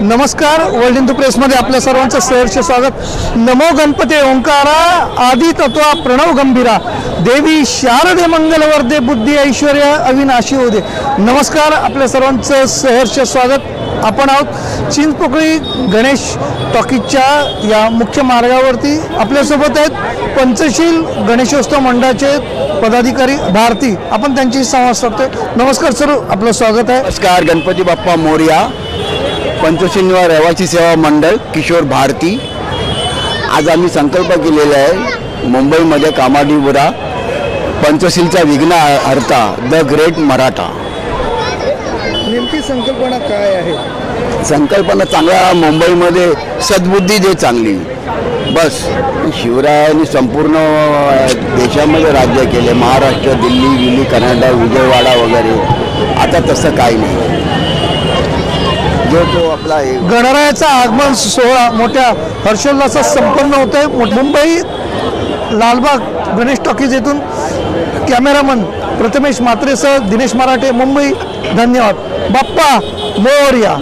नमस्कार, वर्ल्ड हिंदू प्रेसमध्ये आपल्या सर्वांचं सहर्ष स्वागत। नमो गणपते ओंकारा आदि तत्वा प्रणव गंभीरा देवी शारदे मंगलवर्धे बुद्धी ऐश्वर्य अविनाशी होते। नमस्कार, आपल्या सर्वांचं सहर्ष स्वागत। आपण आहोत चिंचपोकळी गणेश टॉकीजच्या या मुख्य मार्गावरती। आपल्यासोबत आहेत पंचशील गणेशोत्सव मंडळाचे पदाधिकारी भारती। आपण त्यांची संवाद साधतोय। नमस्कार सर, आपलं स्वागत आहे। नमस्कार, गणपती बाप्पा मोरया। पंचशील रहिवासी सेवा मंडळ किशोर भारती। आज आम्ही संकल्प केलेला आहे मुंबईमध्ये कामाडीपुरा पंचशीलचा विघ्न हरता द ग्रेट मराठा। नेमकी संकल्पना काय आहे? संकल्पना चांगला मुंबईमध्ये सद्बुद्धी दे चांगली बस। शिवरायांनी संपूर्ण देशामध्ये राज्य केले, महाराष्ट्र, दिल्ली, कर्नाटक, विजयवाडा वगैरे। आता तसं काही नाही। जो तो आपला गणरायाचा आगमन सोहळा मोठ्या हर्षोल्लासात संपन्न होत आहे। मुंबई लालबाग गणेश टॉकीज येथून कॅमेरामन प्रथमेश मात्रेसह दिनेश मराठे, मुंबई। धन्यवाद। बाप्पा मोरया।